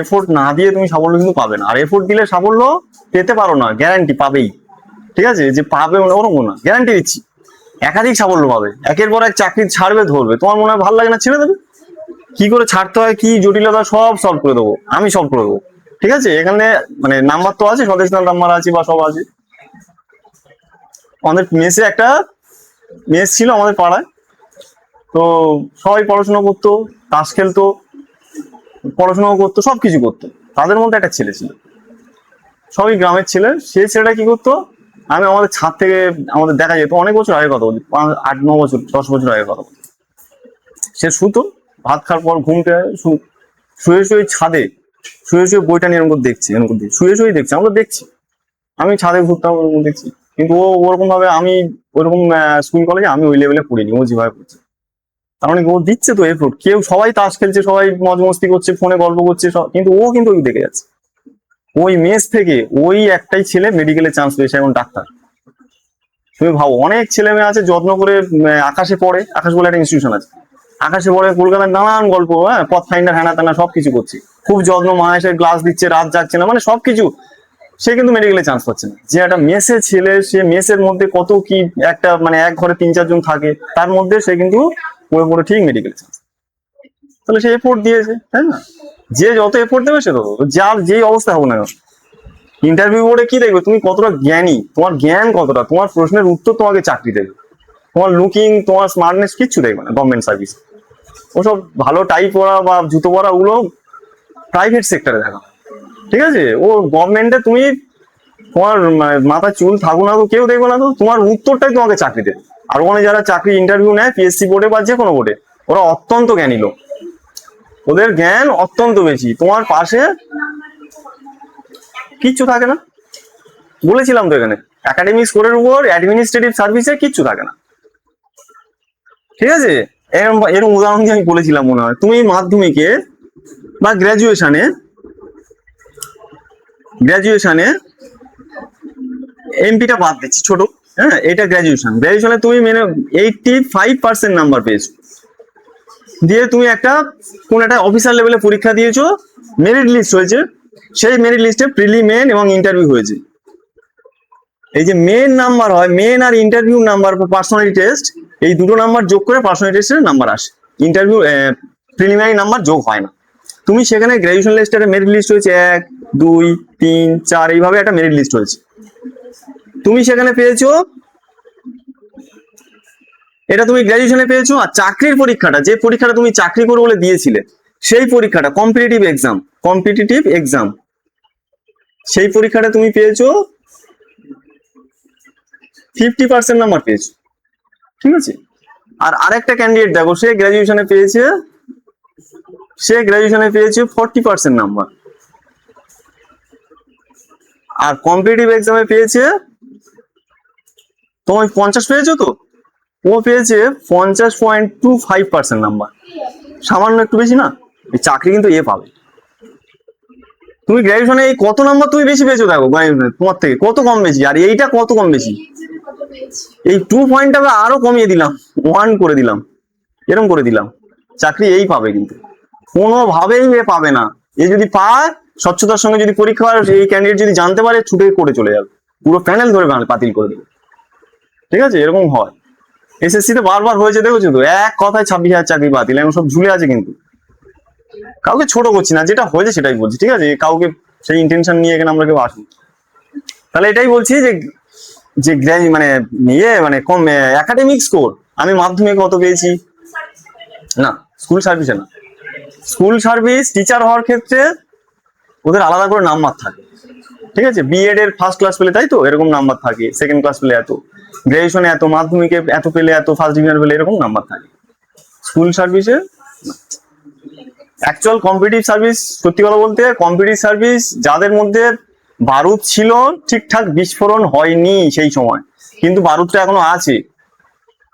Effort না দিয়ে তুমি সাফল্য কিন্তু পাবে না। আর এফোর্ট দিলে সাফল্য পেতে পারো না, গ্যারান্টি পাবেই। ঠিক আছে, যে পাবে ওরকম না, গ্যারান্টি দিচ্ছি একাধিক সাফল্য পাবে। একের পর এক চাকরি ছাড়বে, ধরবে, তোমার মনে হয় ভালো লাগে না, ছেড়ে দেবে। কি করে ছাড়তে হয়, কি জটিলতা, সব সলভ করে দেবো, আমি সলভ করে দেবো। ঠিক আছে, এখানে মানে নাম্বার তো আছে, স্বদেশ নাম্বার আছে বা সব আছে। আমাদের মেসে একটা মেস ছিল আমাদের পাড়ায়, তো সবাই পড়াশোনা করতো, তাস খেলতো, পড়াশোনাও করতো, সবকিছু করতো। তাদের মধ্যে একটা ছেলে ছিল, সবই গ্রামের ছেলে। সেই ছেলেটা কি করতো, আমি আমাদের ছাদ থেকে আমাদের দেখা যেত, অনেক বছর আগে কথা বলি, 8-9 বছর 10 বছর আগে কথা বলি। সে শুতো, ভাত খাওয়ার পর ঘুমতে শুয়ে শুয়ে ছাদে শুয়ে শুয়ে বইটা নিয়ে এরকম দেখছি, এরকম শুয়ে শুয়ে দেখছি, আমরা দেখছি। আমি ছাদে ঘুরতাম, ওরকম দেখছি। কিন্তু ও ওরকম ভাবে, আমি ওরকম স্কুল কলেজে আমি ওই লেভেলে পড়িনি, ও যেভাবে পড়ছে। তার মানে ও দিচ্ছে তো এফোর্ট। কেউ সবাই তাস খেলছে, সবাই মজ মস্তি করছে, ফোনে গল্প করছে সব, কিন্তু ও কিন্তু ওই দেখে যাচ্ছে। ওই মেস থেকে ওই একটাই ছেলে মেডিকেলে চান্স পেয়েছে, এখন ডাক্তার। তুমি ভাবো, অনেক ছেলে মেয়ে আছে যত্ন করে আকাশে পড়ে, আকাশ বলে একটা ইনস্টিটিউশন আছে, আকাশে পড়ে, কলকাতার নানান গল্প, হ্যাঁ, পথ ফাইন্ডার, হ্যানা ত্যানা সবকিছু করছে, খুব যত্ন, মা এসে গ্লাস দিচ্ছে, রাত যাচ্ছে না, মানে সবকিছু। সে কিন্তু মেডিকেলে চান্স পাচ্ছে না। যে একটা মেসের ছেলে, সে মেসের মধ্যে কত কি একটা, মানে এক ঘরে 3-4 জন থাকে, তার মধ্যে সে কিন্তু পড়ে পড়ে ঠিক মেডিকেলে চান্স। তাহলে সে এফোর্ট দিয়েছে, তাই না? যে যত এফোর্ট দেবে সে তত, যার যেই অবস্থা হোক না, ইন্টারভিউ বোর্ডে কি দেখবে, তুমি কতটা জ্ঞানী, তোমার জ্ঞান কতটা, তোমার প্রশ্নের উত্তর তোমাকে চাকরি দেবে। তোমার লুকিং, তোমার স্মার্টনেস কিচ্ছু দেখবে না গভর্নমেন্ট সার্ভিস। ওসব ভালো টাই পরা বা জুতো পরা, ওগুলো প্রাইভেট সেক্টরে দেখা। ঠিক আছে, ও গভর্নমেন্টে তুমি তোমার মাথা চুল থাকুক না তো, কেউ দেখবে না তো, তোমার উত্তরটাই তোমাকে চাকরি দেবে। আর ওখানে যারা চাকরি ইন্টারভিউ নেয় পিএসসি বোর্ডে বা যে কোনো বোর্ডে, ওরা অত্যন্ত জ্ঞানী লোক, ওদের জ্ঞান অত্যন্ত বেশি। তোমার পাশে কিচ্ছু থাকে না, বলেছিলাম তো এখানে, একাডেমিক স্কোরের উপর অ্যাডমিনিস্ট্রেটিভ সার্ভিসে কিচ্ছু থাকে না। ঠিক আছে, এরকম এরকম উদাহরণ দিয়ে আমি বলেছিলাম মনে হয়। তুমি মাধ্যমিকে বা গ্রাজুয়েশনে এমপিটা বাদ দিচ্ছি ছোট, হ্যাঁ, এটা গ্রাজুয়েশনে তুমি মেনে 85% নাম্বার পেয়েছো, দিয়ে তুমি একটা কোন একটা অফিসার লেভেলে পরীক্ষা দিয়েছো, মেরিট লিস্ট হয়েছে, সেই মেরিট লিস্টে প্রিলি, মেন এবং ইন্টারভিউ হয়েছে। এই যে মেন নাম্বার হয়, মেন আর ইন্টারভিউ নাম্বার, পার্সোনালিটি টেস্ট, এই দুটো নাম্বার যোগ করে পার্সোনালিটি টেস্টের নাম্বার আসে, ইন্টারভিউ প্রিলিমিনারি নাম্বার যোগ হয় না। তুমি সেখানে গ্রাজুয়েশন লিস্টের মেরিট লিস্ট হয়েছে 1, 2, 3, 4, এইভাবে একটা মেরিট লিস্ট হয়েছে, তুমি সেখানে পেয়েছো, এটা তুমি গ্রাজুয়েশনে পেয়েছো। আর চাকরির পরীক্ষাটা, যে পরীক্ষাটা তুমি চাকরি করো বলে দিয়েছিলে, সেই পরীক্ষাটা কম্পিটিটিভ এক্সাম, সেই পরীক্ষাটা তুমি পেয়েছো 50% নাম্বার পেয়েছো। ঠিক আছে, আর আরেকটা ক্যান্ডিডেট দেখো, সে গ্রাজুয়েশনে পেয়েছে 40% নাম্বার, আর কম্পিটিটিভ এক্সামে পেয়েছে, তুমি 50 পেয়েছো তো, ও পেয়েছে 50.25% নাম্বার, সামান্য একটু বেশি না? এই চাকরি কিন্তু এ পাবে। তুমি গ্রাজুয়েশনে এই কত নাম্বার তুমি বেশি পেয়েছো দেখো, তোমার থেকে কত কম বেশি, আর এইটা কত কম বেশি। এই 2 পয়েন্টটা আরো কমিয়ে দিলাম, 1 করে দিলাম, এরকম করে দিলাম, চাকরি এই পাবে। কিন্তু কোনোভাবেই এ পাবে না। এ যদি পায়, স্বচ্ছতার সঙ্গে যদি পরীক্ষা হয়, এই ক্যান্ডিডেট যদি জানতে পারে, ছুটে করে চলে যাবে, পুরো প্যানেল ধরে বাতিল করে দেবে। ঠিক আছে, এরকম হয়, এসএসসি তে বারবার হয়েছে, দেখেছো তো, এক কথায় 26,000 চাকরি বাতিল, এখন সব ঝুলে আছে। কিন্তু কাউকে ছোট করছি না, যেটা হয়েছে সেটাই বলছি। ঠিক আছে, কাউকে সেই ইন্টেনশন নিয়ে এখানে আমরা কেউ আসি। তাহলে এটাই বলছি যে যে মানে মানে কম একাডেমিক স্কোর, আমি মাধ্যমিকে কত পেয়েছি না, স্কুল সার্ভিসে না, স্কুল সার্ভিস টিচার হওয়ার ক্ষেত্রে ওদের আলাদা করে নাম্বার থাকে। ঠিক আছে, বিএড এর ফার্স্ট ক্লাস পেলে তাই তো এরকম নাম্বার থাকে, সেকেন্ড ক্লাস পেলে এত, গ্রাজুয়েশনে এত, মাধ্যমিকে এত পেলে এত, ফার্স্ট ডিভিশন পেলে এরকম নাম্বার থাকে। স্কুল সার্ভিসে অ্যাকচুয়াল কম্পিটিটিভ সার্ভিস, সত্যি কথা বলতে কম্পিটিটিভ সার্ভিস যাদের মধ্যে বারুদ ছিল, ঠিকঠাক বিস্ফোরণ হয়নি সেই সময়, কিন্তু বারুদটা এখনো আছে,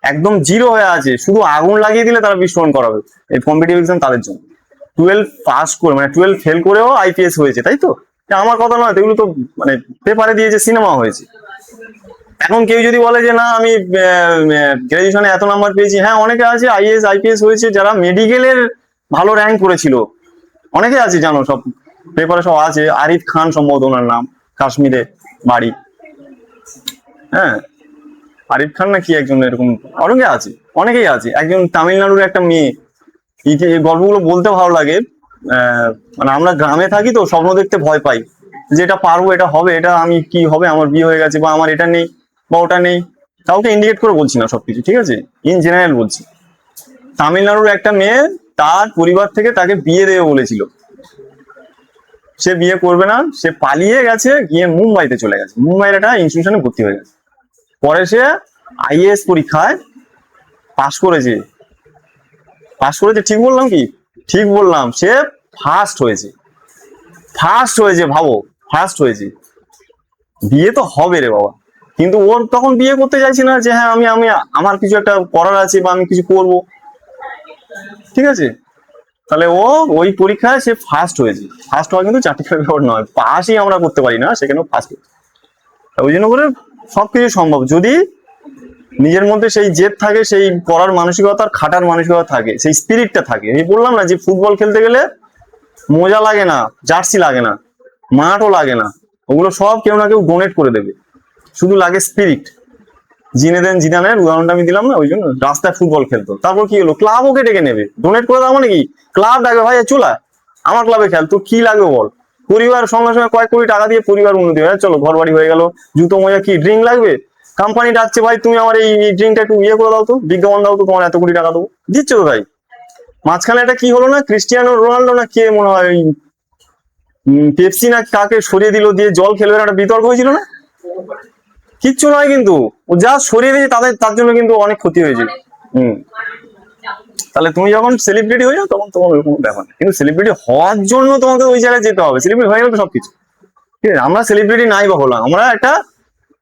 একদম জিরো হয়ে আছে, শুধু আগুন লাগিয়ে দিলে তারা বিস্ফোরণ করাবে। এই কম্পিটিটিভ এক্সাম তাদের জন্য, 12 পাস করে, মানে 12 ফেল করেও আইপিএস হয়েছে, তাই তো? আমার কথা নয়, এগুলো তো মানে পেপারে দিয়েছে, সিনেমা হয়েছে। এখন কেউ যদি বলে যে না আমি গ্রাজুয়েশনে এত নাম্বার পেয়েছি, হ্যাঁ, অনেকে আছে আইএএস আইপিএস হয়েছে যারা মেডিকেলের ভালো র্যাঙ্ক করেছিল, অনেকে আছে জানো, সব পেপারে সব আছে, আরিফ খান সম্ভবত ওনার নাম, কাশ্মীরে বাড়ি। হ্যাঁ, আরিফ খান না কি একজন এরকম, অনেকে আছে, অনেকেই আছে। একজন তামিলনাড়ুর একটা মেয়ে, এই গল্পগুলো বলতে ভালো লাগে। মানে আমরা গ্রামে থাকি তো স্বপ্ন দেখতে ভয় পাই, যে এটা পারবো, এটা হবে, এটা আমি কি হবে, আমার বিয়ে হয়ে গেছে, বা আমার এটা নেই বা ওটা নেই। কাউকে ইন্ডিকেট করে বলছি না সবকিছু, ঠিক আছে, ইন জেনারেল বলছি। তামিলনাড়ুর একটা মেয়ে, তার পরিবার থেকে তাকে বিয়ে দেবে বলেছিল, সে বিয়ে করবে না, সে পালিয়ে গেছে, গিয়ে মুম্বাইতে চলে গেছে, মুম্বাইয়ের একটা ইনস্টিটিউশনে ভর্তি হয়ে গেছে। পরে সে আইএএস পরীক্ষায় পাশ করেছে, পাশ করেছে, ঠিক বললাম কি? ঠিক বললাম, সে ফার্স্ট হয়েছে, ফার্স্ট হয়েছে, ভাবো, ফার্স্ট হয়েছে। বিয়ে তো হবে রে বাবা, কিন্তু ওর তখন বিয়ে করতে চাইছে না, যে হ্যাঁ আমি আমি আমার কিছু একটা করার আছে বা আমি কিছু করব, ঠিক আছে। তাহলে ও ওই পরীক্ষায় সে ফার্স্ট হয়েছে। ফার্স্ট হওয়া কিন্তু চারটিখানি ব্যাপার নয়, পাসই আমরা করতে পারি না, সেখানেও ফার্স্ট। ওই জন্য করে সবকিছু সম্ভব, যদি নিজের মধ্যে সেই জেদ থাকে, সেই করার মানসিকতা, খাটার মানসিকতা থাকে, সেই স্পিরিটটা থাকে। আমি বললাম না যে ফুটবল খেলতে গেলে মোজা লাগে না, জার্সি লাগে না, মাঠও লাগে না, ওগুলো সব কেউ না কেউ ডোনেট করে দেবে, শুধু লাগে স্পিরিট। জিনেদেন জিদানের উদাহরণটা আমি দিলাম না, ওই জন্য রাস্তায় ফুটবল খেলতো, তারপর কি হলো, ক্লাব ওকে ডেকে নেবে, ডোনেট করে দেওয়া মানে কি, ক্লাব ডাকবে, ভাই চলা আমার ক্লাবে খেল, তোর কি লাগবে বল। পরিবার সঙ্গে সঙ্গে কয়েক কোটি টাকা দিয়ে পরিবার উন্নতি হয়, চলো ঘর বাড়ি হয়ে গেল। জুতো মোজা কি ড্রিঙ্ক লাগবে, কোম্পানি ডাকছে, ভাই তুমি আমার এই ড্রিঙ্কটা একটু ইয়ে করে দাও তো, বিজ্ঞাপন দাও তো, তোমার এত কোটি টাকা দেবো, দিচ্ছ তো তাই। মাঝখানে এটা কি হলো না, ক্রিস্টিয়ানো রোনাল্ডো না কে মনে হয় পেপসি না কাকে সরিয়ে দিল, দিয়ে জল খেলবে একটা বিতর্ক হয়েছিল না, কিচ্ছু নয় কিন্তু, ও যা সরিয়ে দিয়েছে তাদের, তার জন্য কিন্তু অনেক ক্ষতি হয়েছে। হম। তাহলে তুমি যখন সেলিব্রিটি হয়ে যাও তখন তোমার ওই কোনো ব্যাপার না, কিন্তু সেলিব্রিটি হওয়ার জন্য তোমাকে ওই জায়গায় যেতে হবে, সেলিব্রিটি হয়ে গেলে তো সবকিছু ঠিক আছে। আমরা সেলিব্রিটি নাই বা হলাম, আমরা একটা,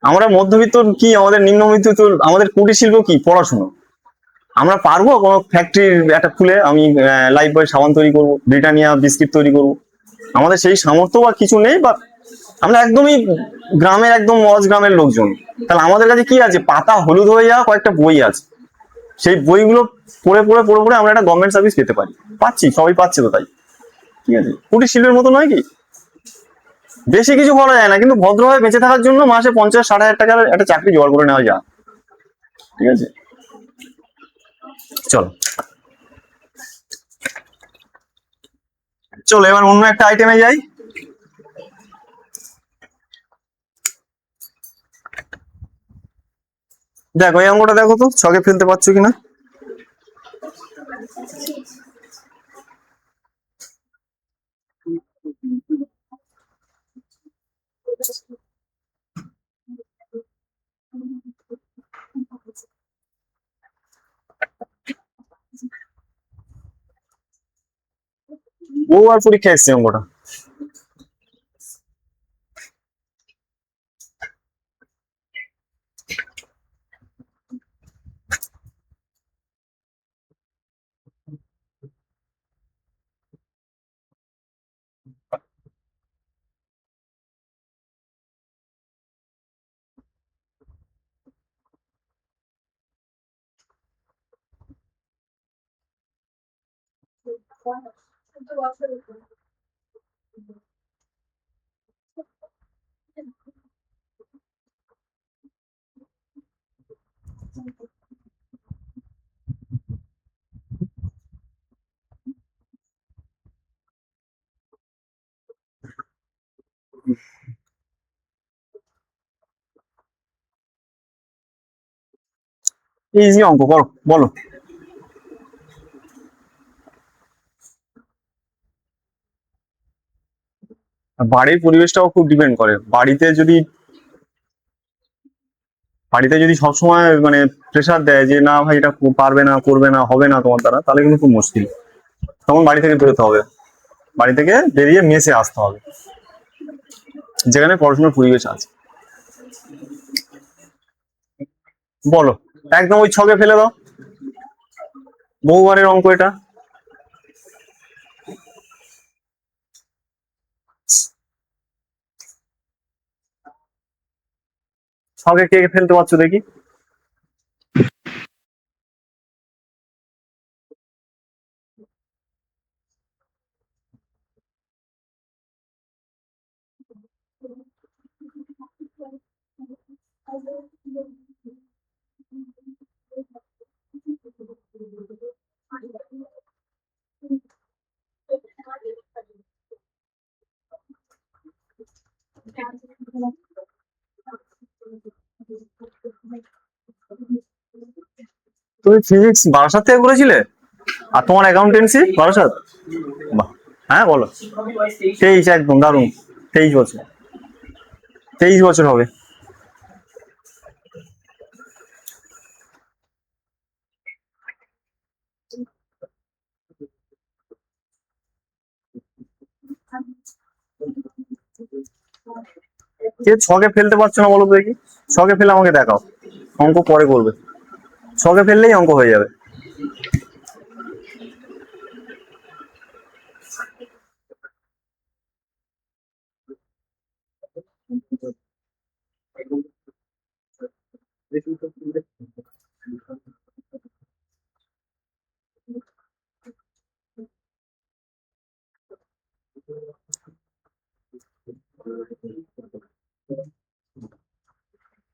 আমরা মধ্যবিত্ত কি, আমাদের নিম্নবিত্ত, আমাদের কুটির শিল্প কি, পড়াশোনা। আমরা পারবো কোনো ফ্যাক্টরি একটা খুলে আমি লাইফ বয় সাবান তৈরি করবো, ব্রিটানিয়া বিস্কিট তৈরি করবো, আমাদের সেই সামর্থ্য বা কিছু নেই, বা আমরা একদমই গ্রামের, একদম মজ গ্রামের লোকজন। তাহলে আমাদের কাছে কি আছে, পাতা হলুদ হয়ে যাওয়া কয়েকটা বই আছে, সেই বইগুলো পড়ে পড়ে পড়ে পড়ে আমরা একটা গভর্নমেন্ট সার্ভিস পেতে পারি, পাচ্ছি, সবাই পাচ্ছে তো তাই, ঠিক আছে। কুটির শিল্পের মতো নয় কি, বেশি কিছু করা যায় না, কিন্তু ভদ্রভাবে বেঁচে থাকার জন্য মাসে 50-60 হাজার টাকার একটা চাকরি জোগাড় করে নেওয়া যায়, ঠিক আছে। চলো, চলো এবার অন্য একটা আইটেমে যাই। দেখো এই অঙ্কটা দেখো তো, ছকে ফেলতে পারছো কিনা। বহুবার পরীক্ষা এসছে অঙ্কটা। ইজি অঙ্ক করো, বলো। বাড়ির পরিবেশটাও খুব ডিপেন্ড করে, বাড়িতে যদি সবসময় মানে প্রেশার দেয় যে না ভাই এটা পারবে না, করবে না, হবে না তোমার দ্বারা, তাহলে কিন্তু খুব মুশকিল। তখন বাড়ি থেকে বেরোতে হবে, বাড়ি থেকে বেরিয়ে মেসে আসতে হবে, যেখানে পড়াশোনার পরিবেশ আছে। বলো, একদম ওই ছকে ফেলে দাও, বহুবারের অঙ্ক এটা। ছকে কে ফেলতে পারছো দেখি। তুমি ফিজিক্স বারাসাত থেকে করেছিলে? আর তোমার অ্যাকাউন্টেন্সি বারাসাত? বাহ। হ্যাঁ বলো। 23, একদম দারুণ। 23 বছর, 23 বছর হবে। কে ছকে ফেলতে পারছো না বলো তো দেখি? ছকে ফেলে আমাকে দেখাও, অঙ্ক পরে করবে। ছকে ফেললেই অঙ্ক হয়ে যাবে।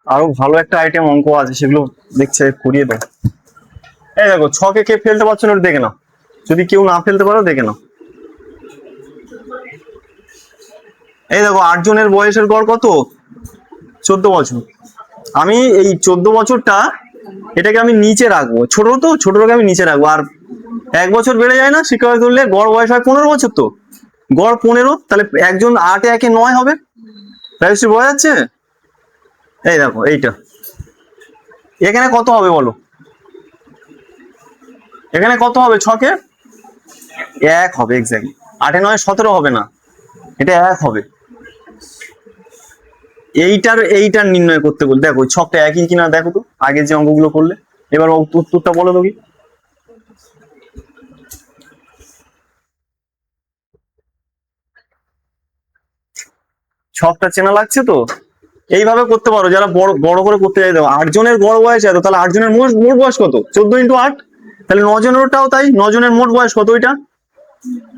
আরো ভালো একটা আইটেম অঙ্ক আছে, সেগুলো দেখছে করিয়ে দাও। এই দেখো, ছকে কে ফেলতে পারছো না ওটা দেখে নাও, যদি কেউ না ফেলতে পারো দেখে নাও। এই দেখো, 8 জনের বয়সের গড় কত? 14 বছর। আমি এই 14 বছরটা, এটাকে আমি নিচে রাখবো, ছোট তো, ছোটটাকে আমি নিচে রাখবো। আর 1 বছর বেড়ে যায় না শিক্ষায় তুললে, গড় বয়স হয় 15 বছর। তো গড় 15, তাহলে একজন 8 একে 9 হবে। রাজশ্রী বোঝা যাচ্ছে? এই দেখো এইটা, এখানে কত হবে বলো? এখানে কত হবে ছকে? 1 হবে, এক্স্যাক্টলি। 8 এ 9 17 হবে না, এটা 1 হবে। এইটার নির্ণয় করতে বল, দেখো ছকটা একই কিনা দেখো তো, আগে যে অঙ্কগুলো করলে। এবার উত্তরটা বলো তো কি? ছকটা চেনা লাগছে তো? এইভাবে করতে পারো, যারা বড় বড় করে করতে চাই। দেখো 8 জনের গড় বয়স এত, তাহলে 8 জনের মোট মোট বয়স কত? 14 × 8। তাহলে 9 জনেরটাও তাই, 9 জনের মোট বয়স কত ওইটা?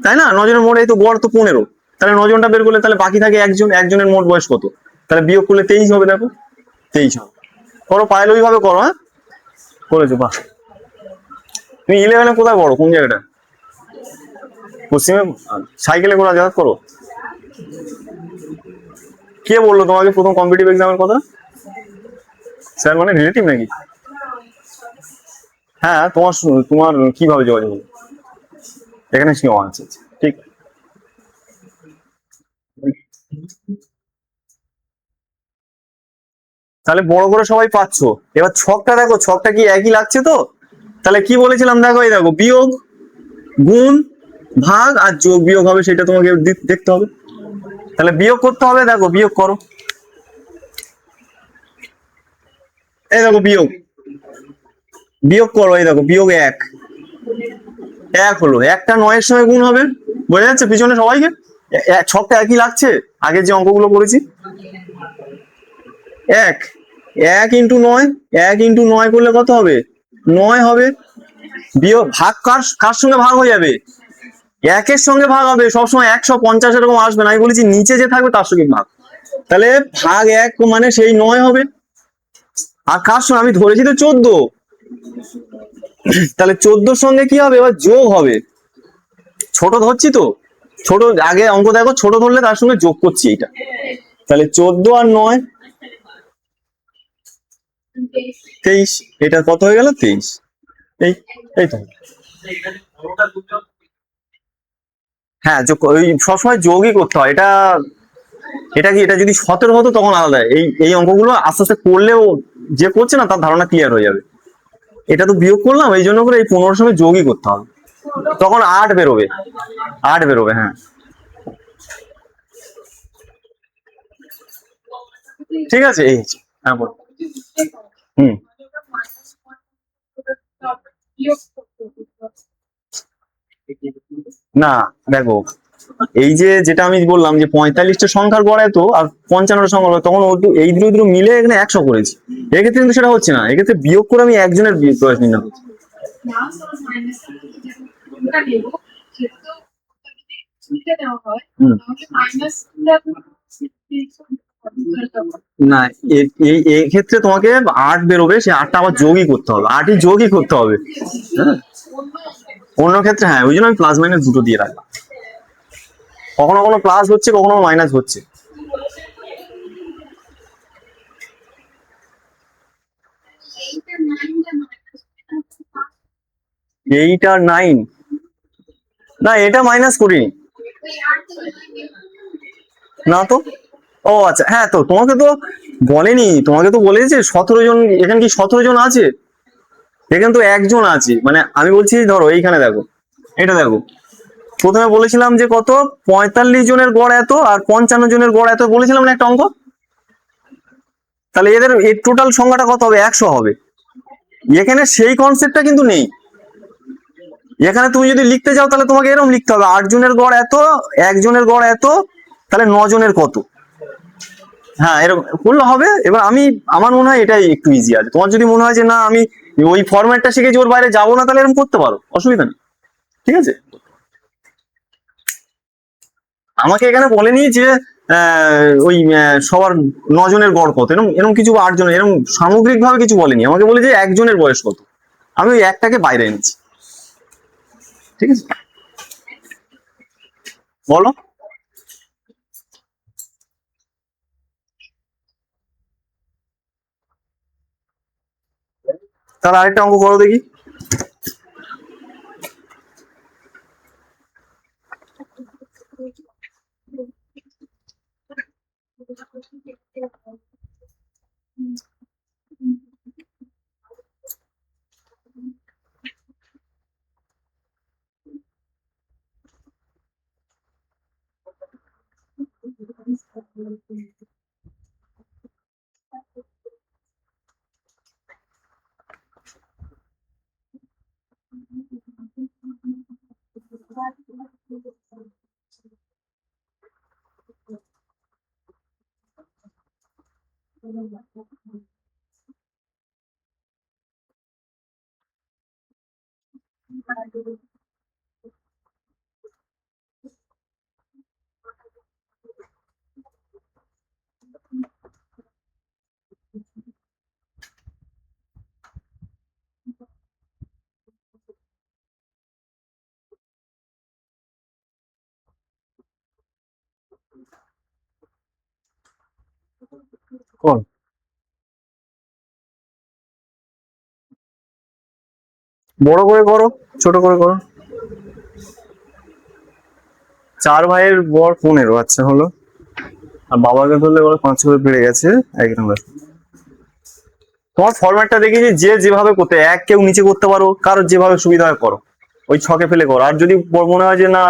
তাই না? 9 জনের মোট, এই তো গড় তো 15, তাহলে 9জনটা বের করলে তাহলে বাকি থাকে একজন, একজনের মোট বয়স কত? তাহলে বিয়োগ করলে 23 হবে। দেখো 23 হবে। করো, পাইলে ওইভাবে করো। হ্যাঁ, করেছো, বাহ। তুমি 11-এ কোথায় পড়ো, কোন জায়গাটা? পশ্চিমে? সাইকেলে করে যাতায়াত করো? কে বললো তোমাকে প্রথম কম্পিটিটিভ এক্সামের কথা? স্যার মানে রিলেটিভ নাকি? হ্যাঁ, তোমার তোমার কিভাবে যোগাযোগ হলো? এখানে ছিল, আচ্ছা আচ্ছা, ঠিক। তাহলে বড় করে সবাই পাচ্ছো। এবার ছকটা দেখো, ছকটা কি একই লাগছে তো? তাহলে কি বলেছিলাম দেখো, এই দেখো, বিয়োগ, গুণ, ভাগ আর যোগ বিয়োগ হবে, সেটা তোমাকে দেখতে হবে। তাহলে বিয়োগ করতে হবে, দেখো বিয়োগ করো। এই দেখো বিয়োগ, বিয়োগ করো, এই দেখো বিয়োগ 1, 1 হলো। একটা 9-এর সঙ্গে গুণ হবে, বোঝা যাচ্ছে পিছনে সবাইকে? ছকটা একই লাগছে আগের যে অঙ্কগুলো করেছি। 1, 1 × 9, 1 × 9 করলে কত হবে? 9 হবে। বিয়োগ, ভাগ কার কার সঙ্গে ভাগ হয়ে যাবে? 1-এর সঙ্গে ভাগ হবে সবসময়, 150 এরকম আসবে না, আমি বলেছি নিচে যে থাকবে তার সঙ্গে ভাগ। তাহলে ভাগ 1 মানে সেই 9 হবে। আর কার সঙ্গে? আমি ধরেছি তো 14, তাহলে 14-র সঙ্গে কি হবে? এবার যোগ হবে। ছোট ধরছি তো, ছোট আগে অঙ্ক দেখো, ছোট ধরলে তার সঙ্গে যোগ করছি এইটা। তাহলে 14 আর 9, 23। এটা কত হয়ে গেল? 23। এই এই তো। হ্যাঁ, যোগ, ওই সবসময় যোগই করতে হয় এটা। এটা কি, এটা যদি 17 হতো তখন আলাদা। এই এই অঙ্কগুলো আস্তে আস্তে করলেও যে করছে না তার ধারণা ক্লিয়ার হয়ে যাবে। এটা তো বিয়োগ করলাম, এই জন্য করে এই 15-র সঙ্গে যোগই করতে হবে, তখন 8 বেরোবে। 8 বেরোবে, হ্যাঁ। ঠিক আছে, এই হচ্ছে। হ্যাঁ বল। হুম। না, দেখো, এই যে যেটা আমি বললাম যে 45টা সংখ্যার গড় এত আর 55টা সংখ্যার গড়, তখন এই দুটো দুটো মিলে এখানে 100 করেছি। এক্ষেত্রে কিন্তু সেটা হচ্ছে না, এক্ষেত্রে বিয়োগ করে আমি একজনের বয়স নির্ণয় করছি। হুম। না, এই এই ক্ষেত্রে তোমাকে 8 বেরোবে, সে 8টা আবার যোগই করতে হবে, 8ই যোগই করতে হবে। হ্যাঁ, অন্য ক্ষেত্রে হ্যাঁ, ওই জন্য আমি প্লাস মাইনাস দুটো দিয়ে রাখলাম। কখনো কখনো প্লাস হচ্ছে, কখনো মাইনাস হচ্ছে। এইট আর 9, না এটা মাইনাস করিনি। না তো। ও আচ্ছা, হ্যাঁ তো তোমাকে তো বলেনি, তোমাকে তো বলেছে 17 জন, এখানে কি 17 জন আছে? এখানে তো একজন আছে, মানে আমি বলছি ধরো এইখানে দেখো, এটা দেখো, প্রথমে বলেছিলাম যে কত, 45 জনের গড় এত আর 55 জনের গড় এত, বলেছিলাম না একটা অঙ্ক? তাহলে এদের এর টোটাল সংখ্যাটা কত হবে? 100 হবে। এখানে সেই কনসেপ্টটা কিন্তু নেই। এখানে তুমি যদি লিখতে যাও তাহলে তোমাকে এরকম লিখতে হবে, 8 জনের গড় এত, একজনের গড় এত, তাহলে 9 জনের কত। হ্যাঁ, এরকম করলে হবে। এবার আমি, আমার মনে হয় এটাই একটু ইজি আছে। তোমার যদি মনে হয় যে না আমি ওই ফরম্যাটটা শিখেছি, ওর বাইরে যাবো না, তাহলে এরকম করতে পারো, অসুবিধা নেই। ঠিক আছে। আমাকে এখানে বলেনি যে ওই সবার 9 জনের গড় কত, এরকম এরকম কিছু, 8 জনের, এরকম সামগ্রিক ভাবে কিছু বলেনি। আমাকে বলে যে একজনের বয়স কত, আমি ওই একটাকে বাইরে এনেছি। ঠিক আছে, বলো। তাহলে আরেকটা অঙ্ক করো দেখি। কর। বড় করে করো, ছোট করে করো। 4 ভাইয়ের গড় 15, আচ্ছা হলো। আর বাবাকে ধরলে বলো 5 করে বেড়ে গেছে, 1 নম্বর। তোমার ফরম্যাটটা দেখি যে যে যেভাবে করতে, এক কেউ নিচে করতে পারো, কারোর যেভাবে সুবিধা হয় করো, ওই ছকে ফেলে করো। আর যদি মনে হয় যে না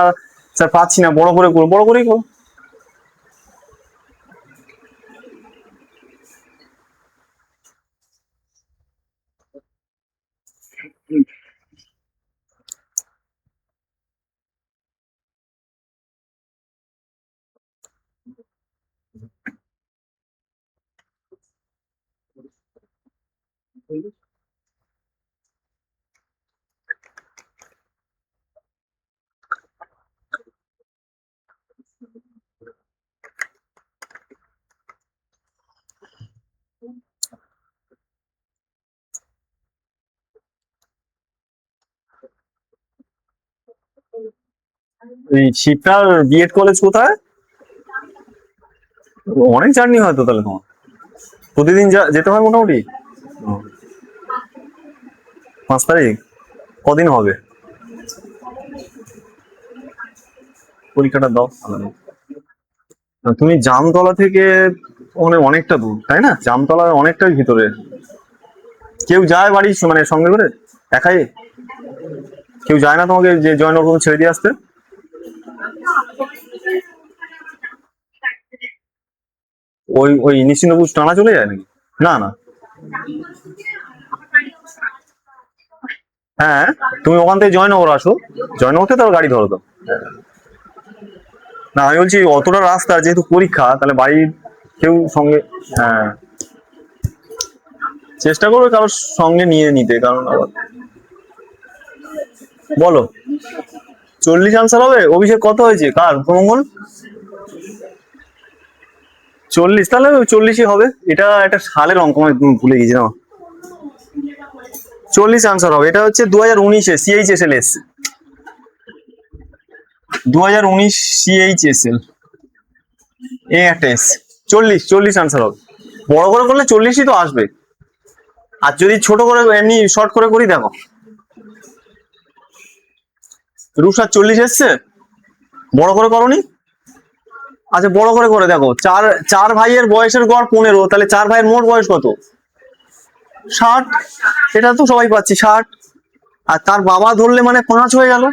স্যার পাচ্ছি না, বড় করে করো, বড় করেই করো। এই শিবটার বিএড কলেজ কোথায়? অনেক জার্নি হয় তো তাহলে তোমার, প্রতিদিন যেতে হয় মোটামুটি। ও, 5 তারিখ কদিন হবে? পরীক্ষাটা দাও ভালো। তুমি জামতলা থেকে মানে অনেকটা দূর, তাই না? জামতলা অনেকটাই ভিতরে। কেউ যায় বাড়ি মানে সঙ্গে করে, একাই? কেউ যায় না তোমাকে যে জয়নগর ছেড়ে দিয়ে আসতে? ওই ওই নিশ্চিন্তপুর টানা চলে যায় নাকি? না না। হ্যাঁ, তুমি ওখান থেকে জয়নগর আসো, জয়নগর থেকে তারপর গাড়ি ধরো তো। না আমি বলছি অতটা রাস্তা যেহেতু পরীক্ষা, তাহলে বাড়ির কেউ সঙ্গে, হ্যাঁ চেষ্টা করবে কারোর সঙ্গে নিয়ে নিতে, কারণ আবার বলো। 40 আনসার হবে? অভিষেক কত হয়েছে, কার উপমঙ্গল? 40, তাহলে 40ই হবে। এটা একটা সালের অঙ্ক আমি ভুলে গেছি না। 40 আনসার হবে। এটা হচ্ছে 2019-এ CHSL এসছে, 2019 CHSL এ একটা এসছে। 40 আনসার হবে। বড় করে করলে 40ই তো আসবে। আর যদি ছোট করে এমনি শর্ট করে করি, দেখো রুষার 40 এসছে, বড় করে করনি। আচ্ছা বড় করে করে দেখো, চার ভাইয়ের বয়সের গড় 15, তাহলে 4 ভাইয়ের মোট বয়স কত? 60। এটা তো সবাই পাচ্ছি 60। আর তার বাবা ধরলে মানে 5 হয়ে গেল,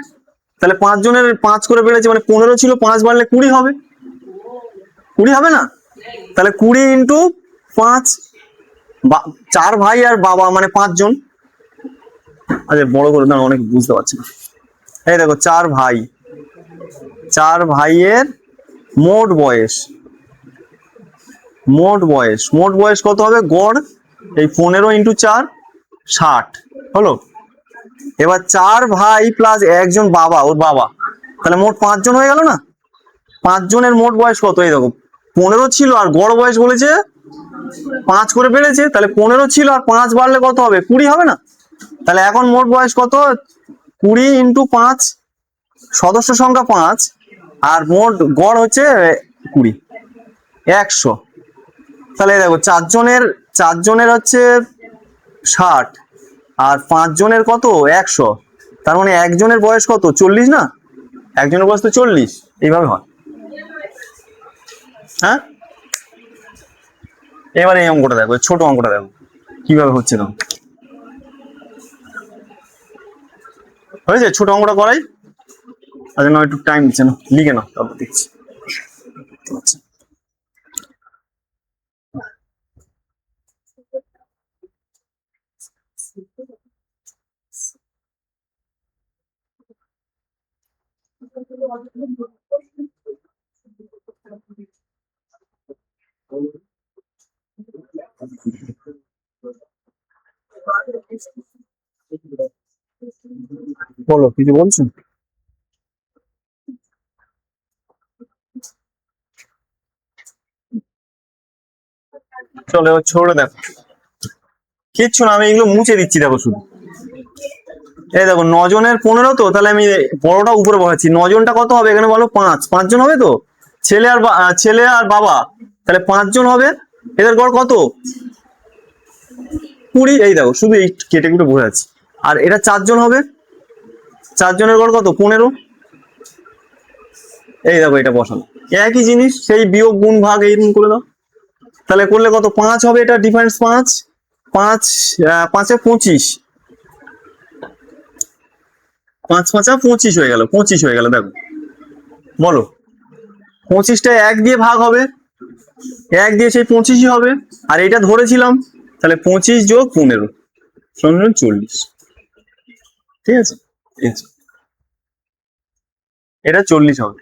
তাহলে 5 জনের 5 করে বেড়েছে, মানে 15 ছিল, 5 বাড়লে 20 হবে। 20 হবে না? তাহলে 20 ইন্টু 5, 4 ভাই আর বাবা মানে 5 জন। আচ্ছা বড় করে দাও, অনেক বুঝতে পারছি না। এই দেখো 4 ভাই, 4 ভাইয়ের মোট বয়স, মোট বয়স কত হবে গড়? এই 15 ইন্টু 4, 60 হলো। এবার 4 ভাই প্লাস একজন বাবা, ওর বাবা, তাহলে মোট 5 জন হয়ে গেল না? 5 জনের মোট বয়স কত? এই দেখো 15 ছিল আর গড় বয়স বলেছে 5 করে বেড়েছে, তাহলে 15 ছিল আর 5 বাড়লে কত হবে? 20 হবে না? তাহলে এখন মোট বয়স কত? 20 ইন্টু 5, সদস্য সংখ্যা 5 আর মোট গড় হচ্ছে 20, 100। তাহলে দেখো 4 জনের হচ্ছে 60 আর 5 জনের কত? 100। তার মানে একজনের বয়স কত? 40 না? একজনের বয়স তো 40। এইভাবে হয়। হ্যাঁ, এবারে এই অঙ্কটা দেখো, ছোট অঙ্কটা দেখো কিভাবে হচ্ছে না। হয়েছে ছোট অঙ্কটা করাই? আচ্ছা না, একটু টাইম দিচ্ছে না, লিখে নাও তারপর দেখছি। বলো, কিছু বলছো? চলো এবার ছোট দেখো, কিচ্ছু না, আমি এগুলো মুছে দিচ্ছি। দেখো শুধু এই দেখো 9 জনের 15, তো তাহলে আমি বড়টা উপরে বসাচ্ছি। 9 জনটা কত হবে এখানে বলো? 5 জন হবে তো, ছেলে আর বাবা, তাহলে 5 জন হবে। এদের গড় কত? 20। এই দেখো শুধু এই কেটে কুটে বোঝাচ্ছি। আর এটা 4 জন হবে, 4 জনের গড় কত? 15। এই দেখো এটা বসানো, একই জিনিস, সেই বিয়োগ গুণ ভাগ এইরকম করে দাও। তাহলে করলে কত? 5 হবে। এটা ডিফারেন্স 5, 5 5-এ 25, 5 5-এ 25 হয়ে গেল, 25 হয়ে গেল। দেখো বলো, 25টা 1 দিয়ে ভাগ হবে, 1 দিয়ে সেই 25ই হবে। আর এটা ধরেছিলাম, তাহলে 25 যোগ 15 সমান 40। ঠিক আছে, এটা 40 হবে।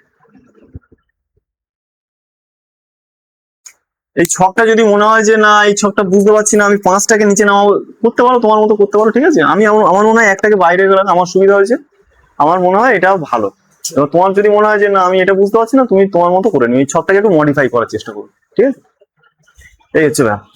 এই ছকটা যদি মনে হয় যে না এই ছকটা বুঝতে পারছি না, আমি 5টাকে নিচে নামাবো, করতে পারো, তোমার মতো করতে পারো। ঠিক আছে, আমার মনে হয় একটাকে বাইরে গেলাম, আমার সুবিধা হয়েছে, আমার মনে হয় এটাও ভালো। এবার তোমার যদি মনে হয় যে না আমি এটা বুঝতে পারছি না, তুমি তোমার মতো করে নিও, এই ছকটাকে একটু মডিফাই করার চেষ্টা করো। ঠিক আছে, এই হচ্ছে ব্যাপার।